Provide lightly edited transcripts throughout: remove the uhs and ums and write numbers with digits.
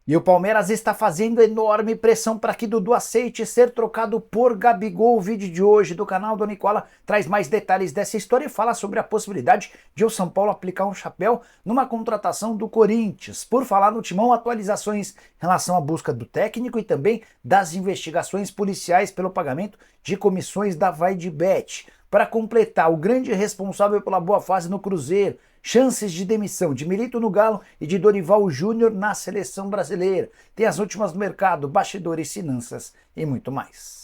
E o Palmeiras está fazendo enorme pressão para que Dudu aceite ser trocado por Gabigol. O vídeo de hoje do canal do Nicola traz mais detalhes dessa história e fala sobre a possibilidade de o São Paulo aplicar um chapéu numa contratação do Corinthians. Por falar no Timão, atualizações em relação à busca do técnico e também das investigações policiais pelo pagamento de comissões da Vaidebet. Para completar, o grande responsável pela boa fase no Cruzeiro, chances de demissão de Milito no Galo e de Dorival Júnior na seleção brasileira. Tem as últimas do mercado, bastidores, finanças e muito mais.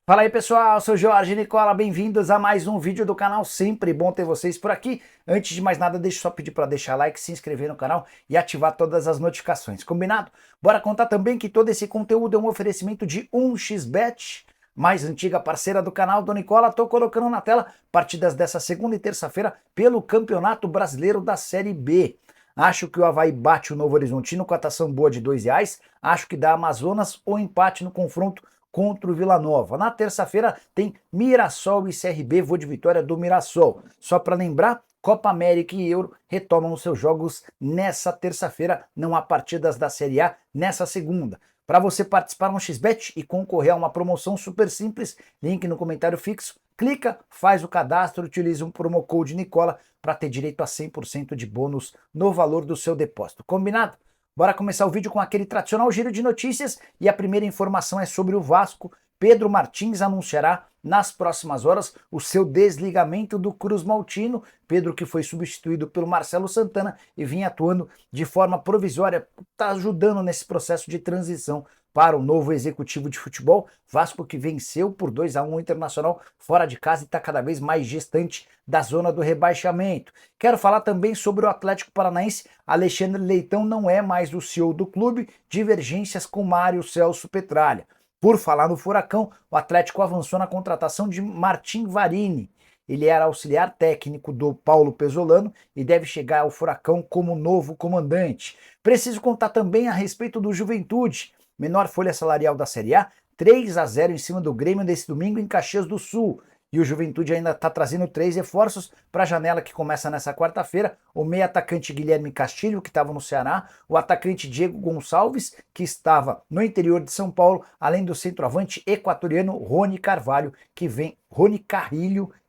Fala aí pessoal, eu sou Jorge Nicola, bem-vindos a mais um vídeo do canal, sempre bom ter vocês por aqui. Antes de mais nada, deixa eu só pedir para deixar like, se inscrever no canal e ativar todas as notificações, combinado? Bora contar também que todo esse conteúdo é um oferecimento de 1xBet, mais antiga parceira do canal do Nicola. Tô colocando na tela partidas dessa segunda e terça-feira pelo Campeonato Brasileiro da Série B. Acho que o Avaí bate o Novo Horizontino, cotação boa de R$2. Acho que dá Amazonas ou empate no confronto contra o Vila Nova. Na terça-feira tem Mirassol e CRB, vou de vitória do Mirassol. Só para lembrar, Copa América e Euro retomam os seus jogos nessa terça-feira, não há partidas da Série A nessa segunda. Para você participar no XBET e concorrer a uma promoção super simples, link no comentário fixo, clica, faz o cadastro, utiliza um promo code Nicola para ter direito a 100% de bônus no valor do seu depósito. Combinado? Bora começar o vídeo com aquele tradicional giro de notícias e a primeira informação é sobre o Vasco. Pedro Martins anunciará nas próximas horas o seu desligamento do Cruz Maltino. Pedro, que foi substituído pelo Marcelo Santana e vinha atuando de forma provisória, está ajudando nesse processo de transição para o novo executivo de futebol. Vasco que venceu por 2-1 o Internacional fora de casa e está cada vez mais distante da zona do rebaixamento. Quero falar também sobre o Atlético Paranaense. Alexandre Leitão não é mais o CEO do clube, divergências com Mário Celso Petralha. Por falar no Furacão, o Atlético avançou na contratação de Martim Varini. Ele era auxiliar técnico do Paulo Pesolano e deve chegar ao Furacão como novo comandante. Preciso contar também a respeito do Juventude. Menor folha salarial da Série A, 3-0 em cima do Grêmio desse domingo em Caxias do Sul. E o Juventude ainda está trazendo 3 reforços para a janela que começa nessa quarta-feira. O meio atacante Guilherme Castilho, que estava no Ceará, o atacante Diego Gonçalves, que estava no interior de São Paulo, além do centroavante equatoriano Rony Carrilho,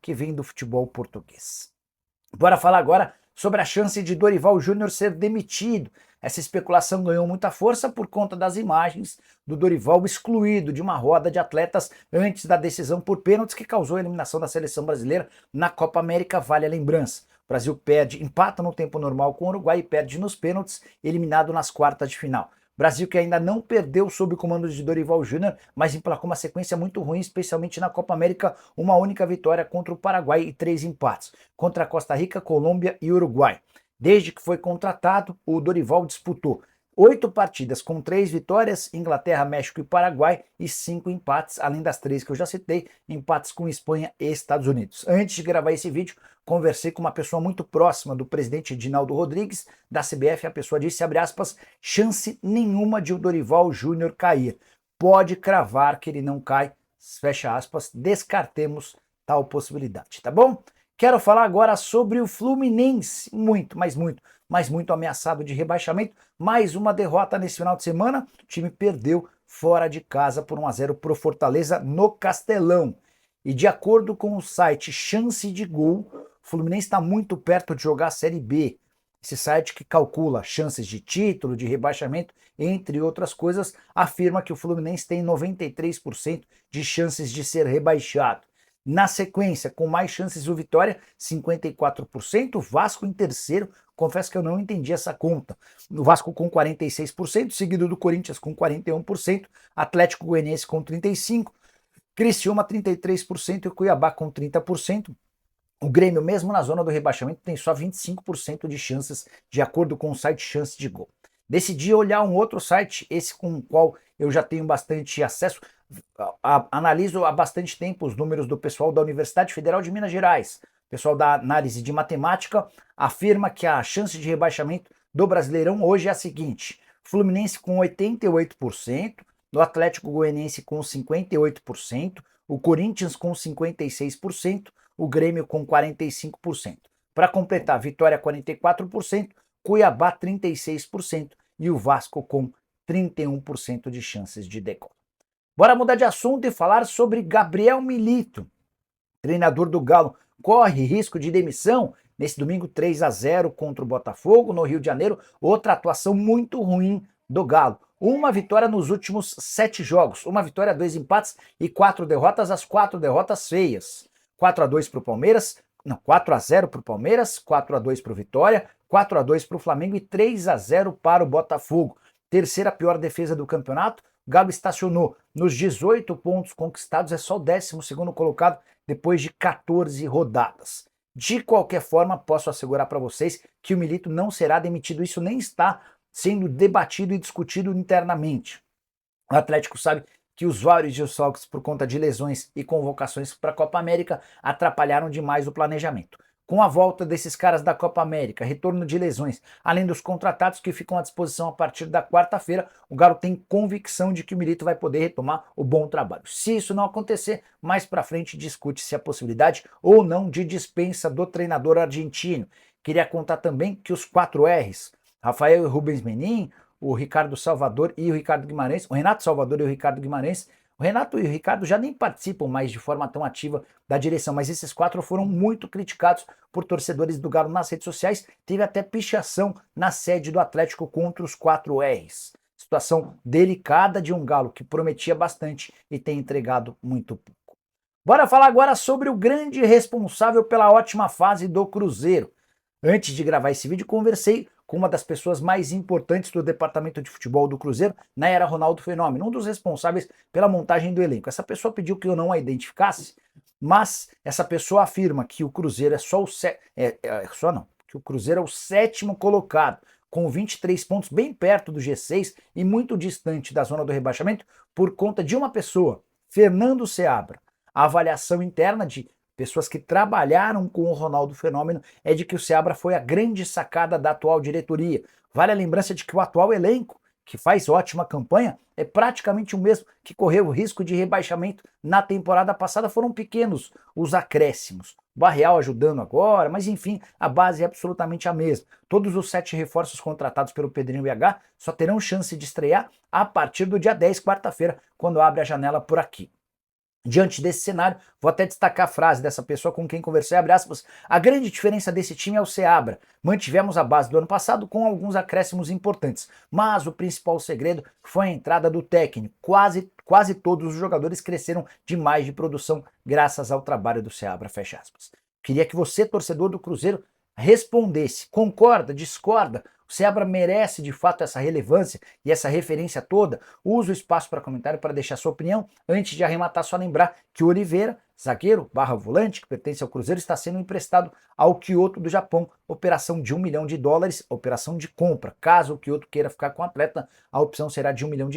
que vem do futebol português. Bora falar agora sobre a chance de Dorival Júnior ser demitido. Essa especulação ganhou muita força por conta das imagens do Dorival excluído de uma roda de atletas antes da decisão por pênaltis que causou a eliminação da seleção brasileira na Copa América, vale a lembrança. O Brasil empata no tempo normal com o Uruguai e perde nos pênaltis, eliminado nas quartas de final. Brasil que ainda não perdeu sob o comando de Dorival Júnior, mas emplacou uma sequência muito ruim, especialmente na Copa América, uma única vitória contra o Paraguai e 3 empates, contra Costa Rica, Colômbia e Uruguai. Desde que foi contratado, o Dorival disputou 8 partidas com 3 vitórias, Inglaterra, México e Paraguai, e 5 empates, além das 3 que eu já citei, empates com Espanha e Estados Unidos. Antes de gravar esse vídeo, conversei com uma pessoa muito próxima do presidente Edinaldo Rodrigues, da CBF. A pessoa disse, abre aspas, chance nenhuma de o Dorival Júnior cair. Pode cravar que ele não cai, fecha aspas, descartemos tal possibilidade, tá bom? Quero falar agora sobre o Fluminense, muito ameaçado de rebaixamento. Mais uma derrota nesse final de semana, o time perdeu fora de casa por 1-0 pro Fortaleza no Castelão. E de acordo com o site Chance de Gol, o Fluminense está muito perto de jogar a Série B. Esse site que calcula chances de título, de rebaixamento, entre outras coisas, afirma que o Fluminense tem 93% de chances de ser rebaixado. Na sequência, com mais chances o Vitória, 54%, o Vasco em terceiro, confesso que eu não entendi essa conta. O Vasco com 46%, seguido do Corinthians com 41%, Atlético Goianiense com 35%, Criciúma 33% e o Cuiabá com 30%. O Grêmio, mesmo na zona do rebaixamento, tem só 25% de chances, de acordo com o site Chance de Gol. Decidi olhar um outro site, esse com o qual eu já tenho bastante acesso, analiso há bastante tempo os números do pessoal da Universidade Federal de Minas Gerais. O pessoal da análise de matemática afirma que a chance de rebaixamento do Brasileirão hoje é a seguinte: Fluminense com 88%, no Atlético Goianiense com 58%, o Corinthians com 56%, o Grêmio com 45%. Para completar, Vitória 44%, Cuiabá 36% e o Vasco com 31% de chances de decola. Bora mudar de assunto e falar sobre Gabriel Milito. Treinador do Galo corre risco de demissão nesse domingo 3-0 contra o Botafogo no Rio de Janeiro. Outra atuação muito ruim do Galo. Uma vitória nos últimos 7 jogos. Uma vitória, 2 empates e 4 derrotas, as 4 derrotas feias. 4-2 para o Palmeiras, não, 4-0 para o Palmeiras, 4-2 para o Vitória, 4-2 para o Flamengo e 3-0 para o Botafogo. Terceira pior defesa do campeonato. O Galo estacionou nos 18 pontos conquistados, é só o 12º colocado depois de 14 rodadas. De qualquer forma, posso assegurar para vocês que o Milito não será demitido, isso nem está sendo debatido e discutido internamente. O Atlético sabe que os vários desfalques por conta de lesões e convocações para a Copa América atrapalharam demais o planejamento. Com a volta desses caras da Copa América, retorno de lesões, além dos contratados que ficam à disposição a partir da quarta-feira, o Galo tem convicção de que o Milito vai poder retomar o bom trabalho. Se isso não acontecer, mais para frente discute-se a possibilidade ou não de dispensa do treinador argentino. Queria contar também que os 4 R's, Rafael e Rubens Menin, o Ricardo Salvador e o Ricardo Guimarães, o Renato Salvador e o Ricardo Guimarães, o Renato e o Ricardo já nem participam mais de forma tão ativa da direção, mas esses 4 foram muito criticados por torcedores do Galo nas redes sociais. Teve até pichação na sede do Atlético contra os 4 R's. Situação delicada de um Galo que prometia bastante e tem entregado muito pouco. Bora falar agora sobre o grande responsável pela ótima fase do Cruzeiro. Antes de gravar esse vídeo, conversei com uma das pessoas mais importantes do departamento de futebol do Cruzeiro, na era Ronaldo Fenômeno, um dos responsáveis pela montagem do elenco. Essa pessoa pediu que eu não a identificasse, mas essa pessoa afirma que o Cruzeiro é só o que o Cruzeiro é o 7º colocado, com 23 pontos, bem perto do G6 e muito distante da zona do rebaixamento, por conta de uma pessoa, Fernando Seabra. A avaliação interna de pessoas que trabalharam com o Ronaldo Fenômeno é de que o Seabra foi a grande sacada da atual diretoria. Vale a lembrança de que o atual elenco, que faz ótima campanha, é praticamente o mesmo que correu o risco de rebaixamento na temporada passada. Foram pequenos os acréscimos. O Barreal ajudando agora, mas enfim, a base é absolutamente a mesma. Todos os 7 reforços contratados pelo Pedrinho BH só terão chance de estrear a partir do dia 10, quarta-feira, quando abre a janela por aqui. Diante desse cenário, vou até destacar a frase dessa pessoa com quem conversei, abre aspas, a grande diferença desse time é o Seabra. Mantivemos a base do ano passado com alguns acréscimos importantes, mas o principal segredo foi a entrada do técnico. Quase todos os jogadores cresceram demais de produção graças ao trabalho do Seabra, fecha aspas. Queria que você, torcedor do Cruzeiro, respondesse, concorda, discorda? O Seabra merece de fato essa relevância e essa referência toda? Use o espaço para comentário para deixar sua opinião. Antes de arrematar, só lembrar que o Oliveira, zagueiro / volante, que pertence ao Cruzeiro, está sendo emprestado ao Kyoto do Japão. Operação de $1 milhão, operação de compra. Caso o Kyoto queira ficar com o atleta, a opção será de $1 milhão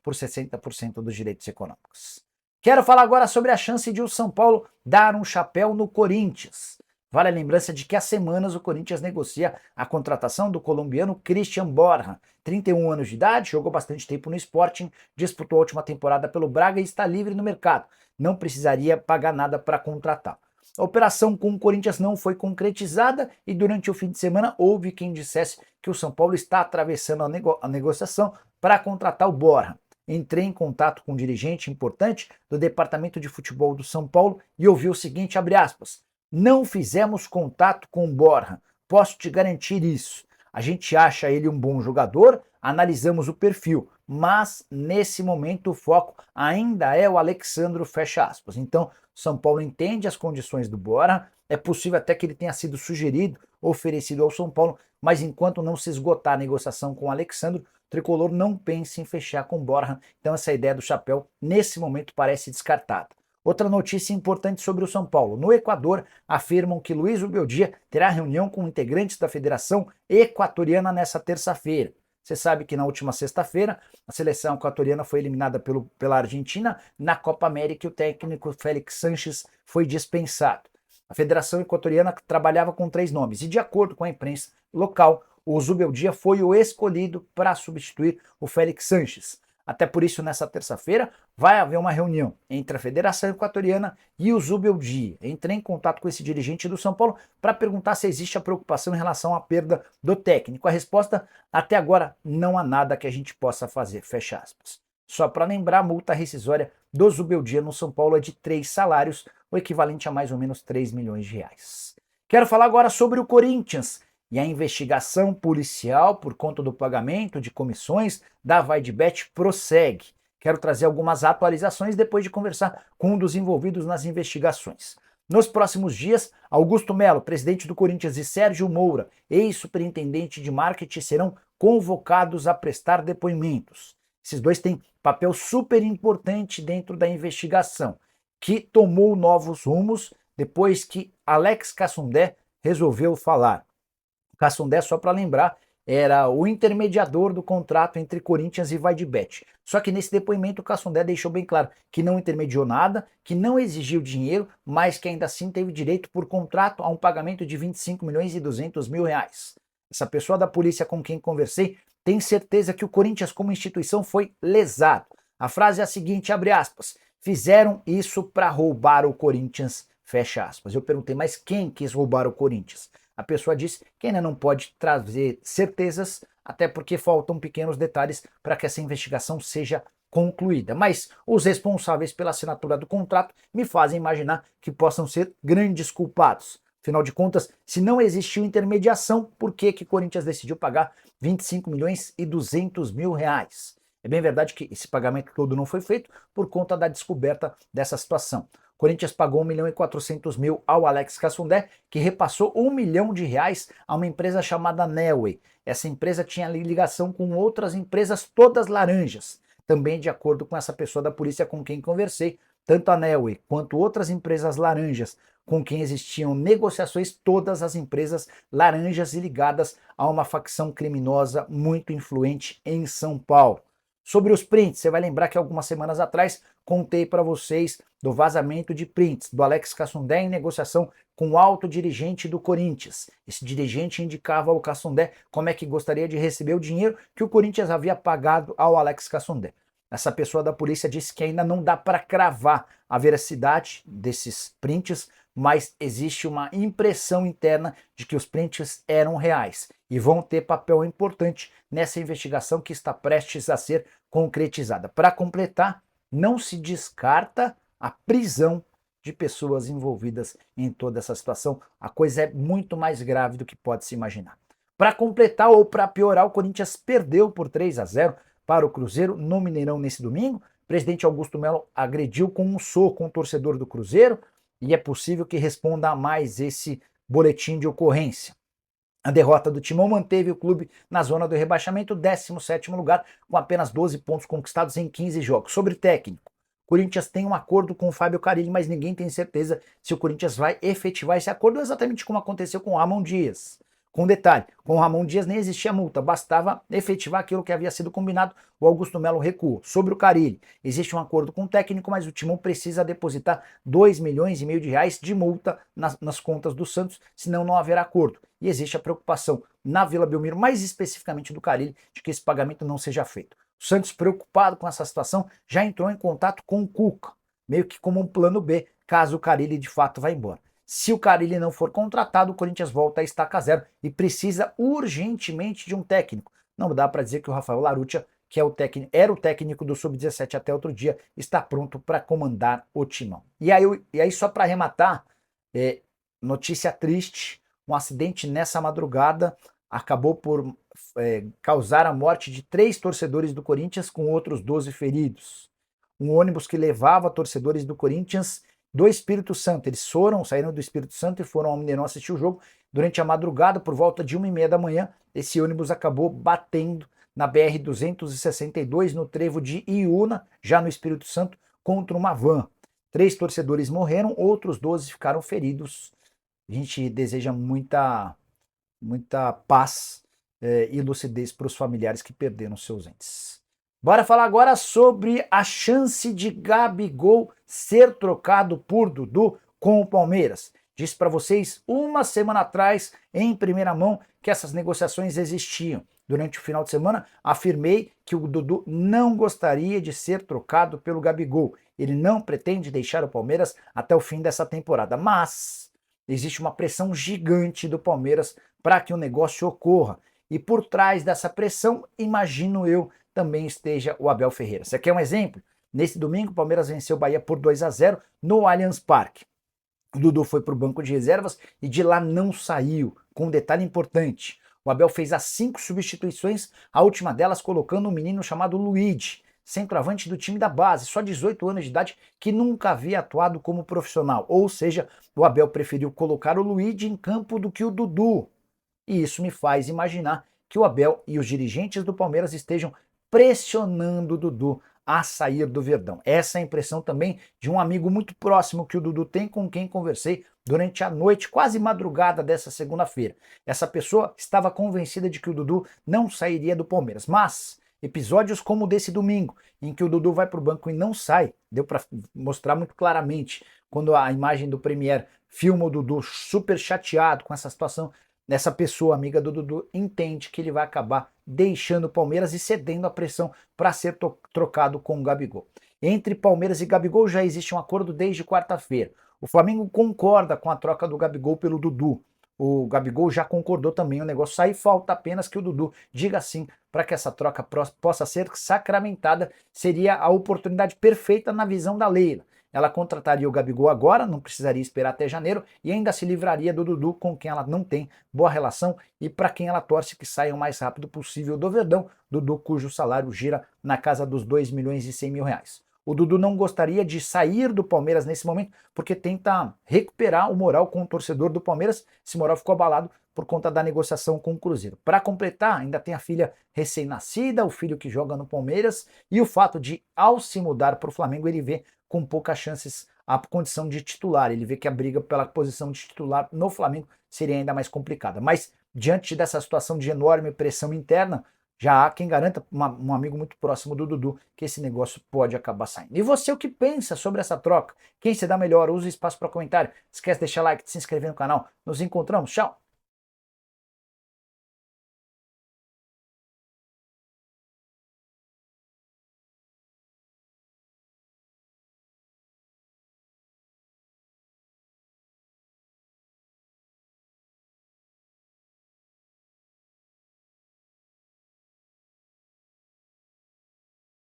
por 60% dos direitos econômicos. Quero falar agora sobre a chance de o São Paulo dar um chapéu no Corinthians. Vale a lembrança de que há semanas o Corinthians negocia a contratação do colombiano Christian Borja. 31 anos de idade, jogou bastante tempo no Sporting, disputou a última temporada pelo Braga e está livre no mercado. Não precisaria pagar nada para contratar. A operação com o Corinthians não foi concretizada e durante o fim de semana houve quem dissesse que o São Paulo está atravessando a negociação para contratar o Borja. Entrei em contato com um dirigente importante do departamento de futebol do São Paulo e ouvi o seguinte, abre aspas, não fizemos contato com o Borja, posso te garantir isso. A gente acha ele um bom jogador, analisamos o perfil, mas nesse momento o foco ainda é o Alexandro, fecha aspas. Então, São Paulo entende as condições do Borja, é possível até que ele tenha sido sugerido, oferecido ao São Paulo, mas enquanto não se esgotar a negociação com o Alexandro, o Tricolor não pensa em fechar com o Borja, então essa ideia do chapéu nesse momento parece descartada. Outra notícia importante sobre o São Paulo. No Equador, afirmam que Luiz Ubeldia terá reunião com integrantes da Federação Equatoriana nessa terça-feira. Você sabe que na última sexta-feira, a seleção equatoriana foi eliminada pela Argentina na Copa América e o técnico Félix Sanches foi dispensado. A Federação Equatoriana trabalhava com 3 nomes e, de acordo com a imprensa local, o Zubeldia foi o escolhido para substituir o Félix Sanches. Até por isso, nessa terça-feira, vai haver uma reunião entre a Federação Equatoriana e o Zubeldia. Entrei em contato com esse dirigente do São Paulo para perguntar se existe a preocupação em relação à perda do técnico. A resposta, até agora, não há nada que a gente possa fazer, fecha aspas. Só para lembrar, a multa rescisória do Zubeldia no São Paulo é de 3 salários, o equivalente a mais ou menos 3 milhões de reais. Quero falar agora sobre o Corinthians e a investigação policial por conta do pagamento de comissões da VaideBet prossegue. Quero trazer algumas atualizações depois de conversar com um dos envolvidos nas investigações. Nos próximos dias, Augusto Melo, presidente do Corinthians, e Sérgio Moura, ex-superintendente de marketing, serão convocados a prestar depoimentos. Esses dois têm papel super importante dentro da investigação, que tomou novos rumos depois que Alex Cassundé resolveu falar. Cassundé, só para lembrar, era o intermediador do contrato entre Corinthians e VaideBet. Só que nesse depoimento o Cassundé deixou bem claro que não intermediou nada, que não exigiu dinheiro, mas que ainda assim teve direito por contrato a um pagamento de 25 milhões e 200 mil reais. Essa pessoa da polícia com quem conversei tem certeza que o Corinthians como instituição foi lesado. A frase é a seguinte, abre aspas, fizeram isso para roubar o Corinthians, fecha aspas. Eu perguntei, mas quem quis roubar o Corinthians? A pessoa disse que ainda não pode trazer certezas, até porque faltam pequenos detalhes para que essa investigação seja concluída. Mas os responsáveis pela assinatura do contrato me fazem imaginar que possam ser grandes culpados. Afinal de contas, se não existiu intermediação, por que o Corinthians decidiu pagar 25 milhões e 200 mil reais? É bem verdade que esse pagamento todo não foi feito por conta da descoberta dessa situação. O Corinthians pagou 1 milhão e 400 mil ao Alex Cassundé, que repassou 1 milhão de reais a uma empresa chamada Nelway. Essa empresa tinha ligação com outras empresas todas laranjas. Também de acordo com essa pessoa da polícia com quem conversei, tanto a Nelway quanto outras empresas laranjas com quem existiam negociações, todas as empresas laranjas e ligadas a uma facção criminosa muito influente em São Paulo. Sobre os prints, você vai lembrar que algumas semanas atrás contei para vocês do vazamento de prints do Alex Cassundé em negociação com o alto dirigente do Corinthians. Esse dirigente indicava ao Cassundé como é que gostaria de receber o dinheiro que o Corinthians havia pagado ao Alex Cassundé. Essa pessoa da polícia disse que ainda não dá para cravar a veracidade desses prints, mas existe uma impressão interna de que os prints eram reais e vão ter papel importante nessa investigação que está prestes a ser concretizada. Para completar, não se descarta a prisão de pessoas envolvidas em toda essa situação. A coisa é muito mais grave do que pode se imaginar. Para completar ou para piorar, o Corinthians perdeu por 3-0 para o Cruzeiro no Mineirão nesse domingo. O presidente Augusto Melo agrediu com um soco um torcedor do Cruzeiro e é possível que responda a mais esse boletim de ocorrência. A derrota do Timão manteve o clube na zona do rebaixamento, 17º lugar, com apenas 12 pontos conquistados em 15 jogos. Sobre técnico, o Corinthians tem um acordo com o Fábio Carille, mas ninguém tem certeza se o Corinthians vai efetivar esse acordo, exatamente como aconteceu com o Ramon Dias. Com detalhe, com o Ramon Dias nem existia multa, bastava efetivar aquilo que havia sido combinado, o Augusto Melo recuou. Sobre o Carille, existe um acordo com o técnico, mas o Timão precisa depositar 2,5 milhões de reais de multa nas contas do Santos, senão não haverá acordo. E existe a preocupação na Vila Belmiro, mais especificamente do Carille, de que esse pagamento não seja feito. O Santos, preocupado com essa situação, já entrou em contato com o Cuca, meio que como um plano B, caso o Carille de fato vá embora. Se o Carille não for contratado, o Corinthians volta a estaca zero e precisa urgentemente de um técnico. Não dá para dizer que o Rafael Larrutia, que era o técnico do Sub-17 até outro dia, está pronto para comandar o Timão. E aí só para arrematar, notícia triste, um acidente nessa madrugada acabou por causar a morte de 3 torcedores do Corinthians com outros 12 feridos. Um ônibus que levava torcedores do Corinthians do Espírito Santo. Eles saíram do Espírito Santo e foram ao Mineirão assistir o jogo. Durante a madrugada, por volta de 1h30 da manhã, esse ônibus acabou batendo na BR-262, no trevo de Iúna, já no Espírito Santo, contra uma van. 3 torcedores morreram, outros 12 ficaram feridos. A gente deseja muita paz e lucidez para os familiares que perderam seus entes. Bora falar agora sobre a chance de Gabigol ser trocado por Dudu com o Palmeiras. Disse para vocês uma semana atrás, em primeira mão, que essas negociações existiam. durante o final de semana, afirmei que o Dudu não gostaria de ser trocado pelo Gabigol. Ele não pretende deixar o Palmeiras até o fim dessa temporada, mas existe uma pressão gigante do Palmeiras para que o negócio ocorra. E por trás dessa pressão, imagino eu, também esteja o Abel Ferreira. Você quer um exemplo? Nesse domingo, o Palmeiras venceu o Bahia por 2-0 no Allianz Parque. O Dudu foi para o banco de reservas e de lá não saiu, com um detalhe importante. O Abel fez as 5 substituições, a última delas colocando um menino chamado Luigi, centroavante do time da base, só 18 anos de idade, que nunca havia atuado como profissional. Ou seja, o Abel preferiu colocar o Luigi em campo do que o Dudu. E isso me faz imaginar que o Abel e os dirigentes do Palmeiras estejam pressionando o Dudu a sair do Verdão. Essa é a impressão também de um amigo muito próximo que o Dudu tem, com quem conversei durante a noite, quase madrugada dessa segunda-feira. Essa pessoa estava convencida de que o Dudu não sairia do Palmeiras, mas episódios como o desse domingo, em que o Dudu vai para o banco e não sai, deu para mostrar muito claramente, quando a imagem do Premier filma o Dudu super chateado com essa situação. Essa pessoa amiga do Dudu entende que ele vai acabar deixando o Palmeiras e cedendo a pressão para ser trocado com o Gabigol. Entre Palmeiras e Gabigol já existe um acordo desde quarta-feira. O Flamengo concorda com a troca do Gabigol pelo Dudu. O Gabigol já concordou também, o negócio sai, falta apenas que o Dudu diga sim para que essa troca possa ser sacramentada. Seria a oportunidade perfeita na visão da Leila. Ela contrataria o Gabigol agora, não precisaria esperar até janeiro, e ainda se livraria do Dudu, com quem ela não tem boa relação e para quem ela torce que saia o mais rápido possível do Verdão. Dudu, cujo salário gira na casa dos 2 milhões e 100 mil reais. O Dudu não gostaria de sair do Palmeiras nesse momento, porque tenta recuperar o moral com o torcedor do Palmeiras. Esse moral ficou abalado por conta da negociação com o Cruzeiro. Para completar, ainda tem a filha recém-nascida, o filho que joga no Palmeiras, e o fato de, ao se mudar para o Flamengo, ele vê com poucas chances a condição de titular. Ele vê que a briga pela posição de titular no Flamengo seria ainda mais complicada. Mas, diante dessa situação de enorme pressão interna, já há quem garanta, um amigo muito próximo do Dudu, que esse negócio pode acabar saindo. E você, o que pensa sobre essa troca? Quem se dá melhor? Usa o espaço para comentário. Esquece de deixar like, de se inscrever no canal. Nos encontramos. Tchau!